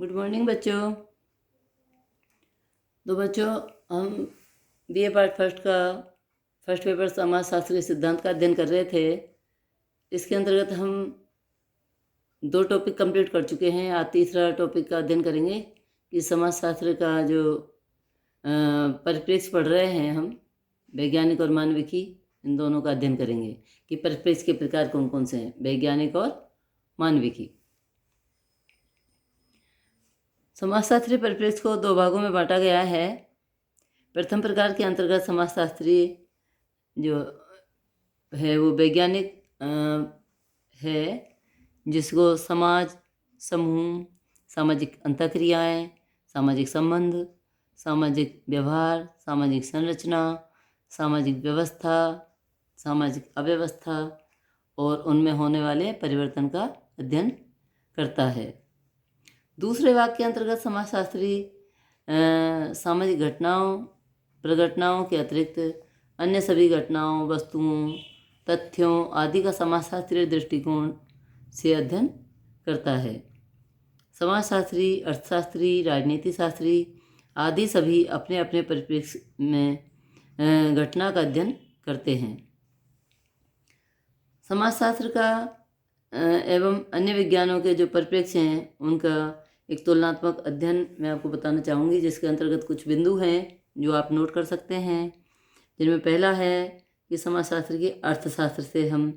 Good morning बच्चों। तो बच्चों, हम बीए पार्ट फर्स्ट का फर्स्ट पेपर समाजशास्त्र के सिद्धांत का अध्ययन कर रहे थे। इसके अंतर्गत हम 2 टॉपिक कंप्लीट कर चुके हैं। आज तीसरा टॉपिक का अध्ययन करेंगे कि समाजशास्त्र का जो परिप्रेक्ष्य पढ़ रहे हैं हम, वैज्ञानिक और मानविकी, इन दोनों का अध्ययन करेंगे कि परिप्रेक्ष्य के प्रकार कौन कौन से हैं, वैज्ञानिक और मानविकी। समाजशास्त्रीय परिप्रेक्ष्य को 2 भागों में बांटा गया है। प्रथम प्रकार के अंतर्गत समाजशास्त्रीय जो है वो वैज्ञानिक है, जिसको समाज, समूह, सामाजिक अंतःक्रियाएँ, सामाजिक संबंध, सामाजिक व्यवहार, सामाजिक संरचना, सामाजिक व्यवस्था, सामाजिक अव्यवस्था और उनमें होने वाले परिवर्तन का अध्ययन करता है। दूसरे भाग के अंतर्गत समाजशास्त्री सामाजिक घटनाओं, प्रघटनाओं के अतिरिक्त अन्य सभी घटनाओं, वस्तुओं, तथ्यों आदि का समाजशास्त्रीय दृष्टिकोण से अध्ययन करता है। समाजशास्त्री, अर्थशास्त्री, राजनीति शास्त्री आदि सभी अपने अपने परिप्रेक्ष्य में घटना का अध्ययन करते हैं। समाजशास्त्र का एवं अन्य विज्ञानों के जो परिप्रेक्ष्य हैं उनका एक तुलनात्मक अध्ययन मैं आपको बताना चाहूँगी, जिसके अंतर्गत कुछ बिंदु हैं जो आप नोट कर सकते हैं। जिनमें पहला है कि समाजशास्त्र की अर्थशास्त्र से हम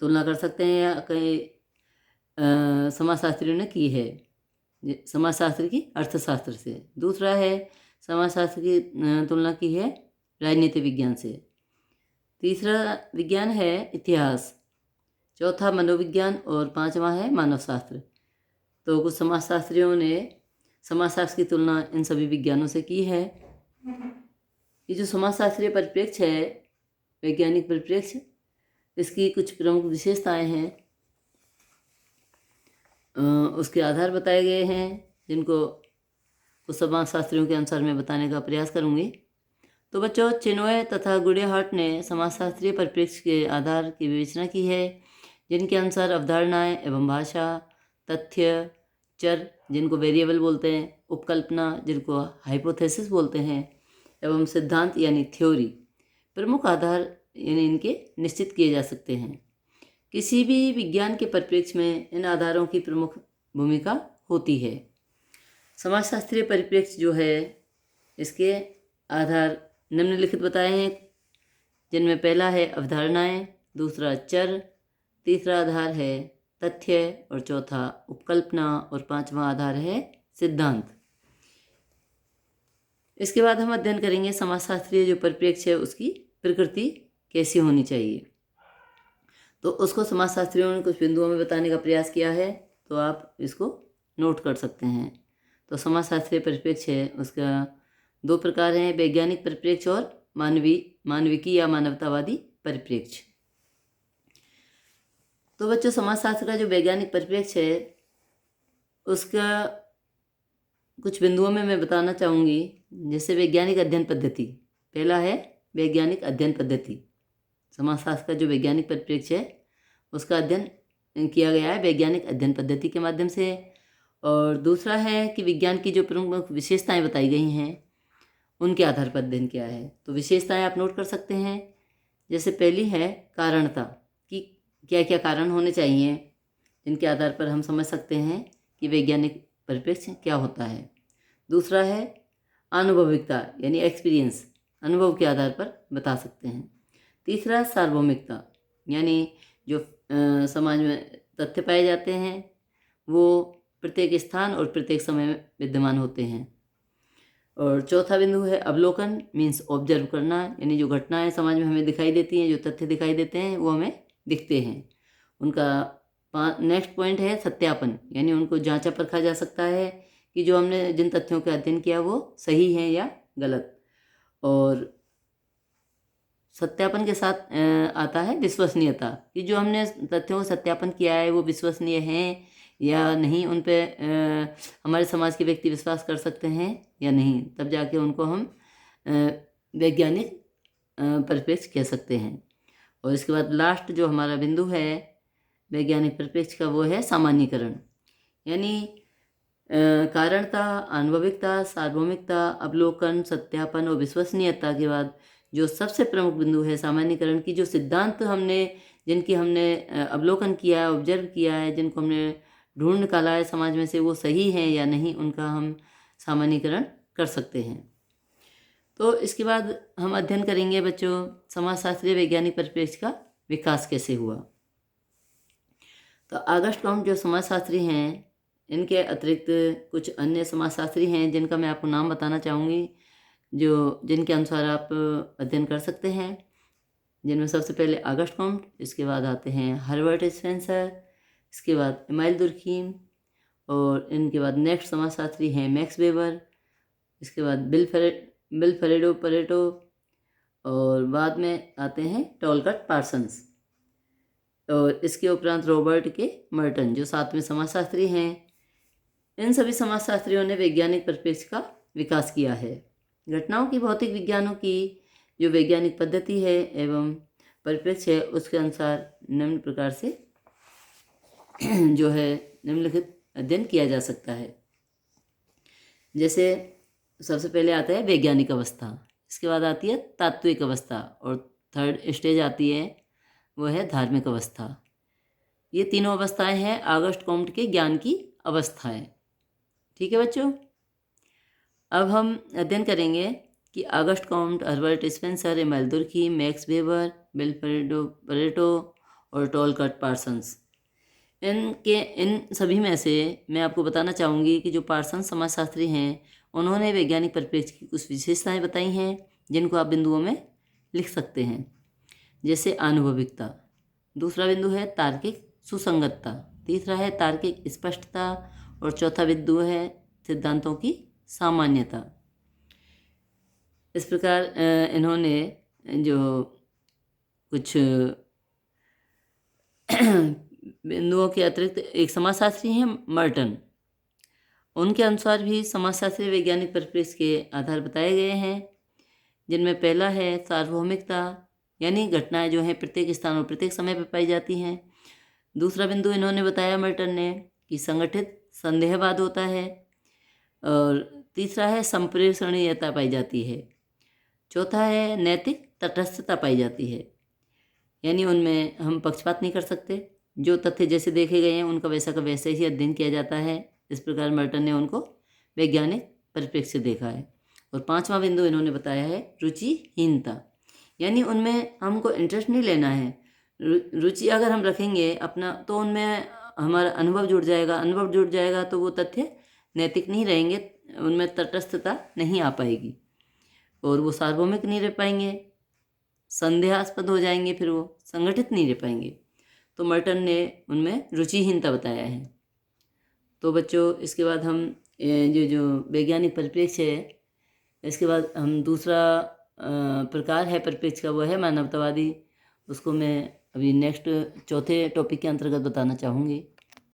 तुलना कर सकते हैं या कई समाजशास्त्रियों ने की है, समाजशास्त्र की अर्थशास्त्र से। दूसरा है समाजशास्त्र की तुलना की है राजनीति विज्ञान से। तीसरा विज्ञान है इतिहास, चौथा मनोविज्ञान और पांचवा है मानवशास्त्र। तो कुछ समाजशास्त्रियों ने समाजशास्त्र की तुलना इन सभी विज्ञानों से की है। ये जो समाजशास्त्रीय परिप्रेक्ष्य है, वैज्ञानिक परिप्रेक्ष्य, इसकी कुछ प्रमुख विशेषताएं हैं, उसके आधार बताए गए हैं, जिनको कुछ समाजशास्त्रियों के अनुसार मैं बताने का प्रयास करूंगी। तो बच्चों, चिनोय तथा गुडियाहार्ट ने समाजशास्त्रीय परिप्रेक्ष्य के आधार की विवेचना की है, जिनके अनुसार अवधारणाएं एवं भाषा, तथ्य, चर जिनको वेरिएबल बोलते हैं, उपकल्पना जिनको हाइपोथेसिस बोलते हैं, एवं सिद्धांत यानी थ्योरी प्रमुख आधार यानी इनके निश्चित किए जा सकते हैं। किसी भी विज्ञान के परिप्रेक्ष्य में इन आधारों की प्रमुख भूमिका होती है। समाजशास्त्रीय परिप्रेक्ष्य जो है, इसके आधार निम्नलिखित बताए हैं, जिनमें पहला है अवधारणाएं, दूसरा चर, तीसरा आधार है तथ्य और चौथा उपकल्पना और पांचवा आधार है सिद्धांत। इसके बाद हम अध्ययन करेंगे समाजशास्त्रीय जो परिप्रेक्ष्य है उसकी प्रकृति कैसी होनी चाहिए। तो उसको समाजशास्त्रियों ने कुछ बिंदुओं में बताने का प्रयास किया है, तो आप इसको नोट कर सकते हैं। तो समाजशास्त्रीय परिप्रेक्ष्य है, उसका 2 प्रकार हैं, वैज्ञानिक परिप्रेक्ष्य और मानविकी या मानवतावादी परिप्रेक्ष्य। तो बच्चों, समाजशास्त्र का जो वैज्ञानिक परिप्रेक्ष्य है उसका कुछ बिंदुओं में मैं बताना चाहूँगी। जैसे वैज्ञानिक अध्ययन पद्धति, पहला है वैज्ञानिक अध्ययन पद्धति। समाजशास्त्र का जो वैज्ञानिक परिप्रेक्ष्य है उसका अध्ययन किया गया है वैज्ञानिक अध्ययन पद्धति के माध्यम से। और दूसरा है कि विज्ञान की जो प्रमुख विशेषताएं बताई गई हैं उनके आधार पर अध्ययन किया है। तो विशेषताएं आप नोट कर सकते हैं। जैसे पहली है कारणता, कि क्या क्या कारण होने चाहिए, जिनके आधार पर हम समझ सकते हैं कि वैज्ञानिक परिप्रेक्ष्य क्या होता है। दूसरा है आनुभविकता यानी एक्सपीरियंस, अनुभव के आधार पर बता सकते हैं। तीसरा सार्वभौमिकता, यानी जो समाज में तथ्य पाए जाते हैं वो प्रत्येक स्थान और प्रत्येक समय में विद्यमान होते हैं। और चौथा बिंदु है अवलोकन, मीन्स ऑब्जर्व करना, यानी जो घटनाएं समाज में हमें दिखाई देती हैं, जो तथ्य दिखाई देते हैं वो हमें दिखते हैं। उनका नेक्स्ट पॉइंट है सत्यापन, यानी उनको जांचा परखा जा सकता है कि जो हमने जिन तथ्यों का अध्ययन किया वो सही है या गलत। और सत्यापन के साथ आता है विश्वसनीयता, कि जो हमने तथ्यों का सत्यापन किया है वो विश्वसनीय हैं या नहीं, उन पे हमारे समाज के व्यक्ति विश्वास कर सकते हैं या नहीं, तब जाके उनको हम वैज्ञानिक परिप्रेक्ष्य कह सकते हैं। और इसके बाद लास्ट जो हमारा बिंदु है वैज्ञानिक परिप्रेक्ष्य का, वो है सामान्यीकरण, यानी कारणता, आणविकता, सार्वभौमिकता, अवलोकन, सत्यापन और विश्वसनीयता के बाद जो सबसे प्रमुख बिंदु है सामान्यीकरण की, जो सिद्धांत जिनकी हमने अवलोकन किया है, ऑब्जर्व किया है, जिनको हमने ढूंढ निकाला है समाज में से वो सही हैं या नहीं, उनका हम सामान्यीकरण कर सकते हैं। तो इसके बाद हम अध्ययन करेंगे बच्चों समाजशास्त्रीय वैज्ञानिक परिप्रेक्ष्य का विकास कैसे हुआ। तो ऑगस्ट कॉम्ट जो समाजशास्त्री हैं, इनके अतिरिक्त कुछ अन्य समाजशास्त्री हैं जिनका मैं आपको नाम बताना चाहूँगी, जिनके अनुसार आप अध्ययन कर सकते हैं। जिनमें सबसे पहले ऑगस्ट कॉम्ट, इसके बाद आते हैं हर्बर्ट स्पेंसर, इसके बाद एमाइल दुर्खीम, और इनके बाद नेक्स्ट समाजशास्त्री हैं मैक्स वेबर, इसके बाद बिल फेरेडो परेटो, और बाद में आते हैं टॉलकट पार्सन्स, और इसके उपरांत रॉबर्ट के मर्टन जो 7वें समाजशास्त्री हैं। इन सभी समाजशास्त्रियों ने वैज्ञानिक परिप्रेक्ष्य का विकास किया है। घटनाओं की भौतिक विज्ञानों की जो वैज्ञानिक पद्धति है एवं परिप्रेक्ष्य है, उसके अनुसार निम्न प्रकार से जो है निम्नलिखित अध्ययन किया जा सकता है। जैसे सबसे पहले आता है वैज्ञानिक अवस्था, इसके बाद आती है तात्विक अवस्था, और थर्ड स्टेज आती है वो है धार्मिक अवस्था। ये तीनों अवस्थाएं हैं ऑगस्ट कॉम्ट के ज्ञान की अवस्थाएं। ठीक है बच्चों, अब हम अध्ययन करेंगे कि August Comte, Herbert Spencer, amyl Durkheim, max weber, bill Pareto और टॉलकट पार्सन्स, इन सभी में से मैं आपको बताना चाहूँगी कि जो पार्सन्स समाजशास्त्री हैं, उन्होंने वैज्ञानिक परिप्रेक्ष्य की कुछ विशेषताएं बताई हैं जिनको आप बिंदुओं में लिख सकते हैं। जैसे आनुभविकता, दूसरा बिंदु है तार्किक सुसंगतता, तीसरा है तार्किक स्पष्टता, और चौथा बिंदु है सिद्धांतों की सामान्यता। इस प्रकार इन्होंने जो कुछ बिंदुओं के अतिरिक्त एक समाजशास्त्री हैं मर्टन, उनके अनुसार भी समाजशास्त्रीय वैज्ञानिक परिप्रेक्ष्य के आधार बताए गए हैं, जिनमें पहला है सार्वभौमिकता, यानी घटनाएं जो हैं प्रत्येक स्थान और प्रत्येक समय पर पाई जाती हैं। दूसरा बिंदु इन्होंने बताया मर्टन ने कि संगठित संदेहवाद होता है, और तीसरा है संप्रेषणीयता पाई जाती है। चौथा है नैतिक तटस्थता पाई जाती है, यानी उनमें हम पक्षपात नहीं कर सकते, जो तथ्य जैसे देखे गए हैं उनका वैसा का वैसे ही अध्ययन किया जाता है। इस प्रकार मर्टन ने उनको वैज्ञानिक परिप्रेक्ष्य देखा है। और पांचवा बिंदु इन्होंने बताया है रुचिहीनता, यानी उनमें हमको इंटरेस्ट नहीं लेना है। रुचि अगर हम रखेंगे अपना तो उनमें हमारा अनुभव जुड़ जाएगा, अनुभव जुड़ जाएगा तो वो तथ्य नैतिक नहीं रहेंगे, उनमें तटस्थता नहीं आ पाएगी, और वो सार्वभौमिक नहीं रह पाएंगे, संदेहास्पद हो जाएंगे, फिर वो संगठित नहीं रह पाएंगे। तो मर्टन ने उनमें रुचिहीनता बताया है। तो बच्चों इसके बाद हम जो वैज्ञानिक परिप्रेक्ष्य है, इसके बाद हम दूसरा प्रकार है परिप्रेक्ष्य का, वो है मानवतावादी। उसको मैं अभी नेक्स्ट चौथे टॉपिक के अंतर्गत बताना चाहूँगी।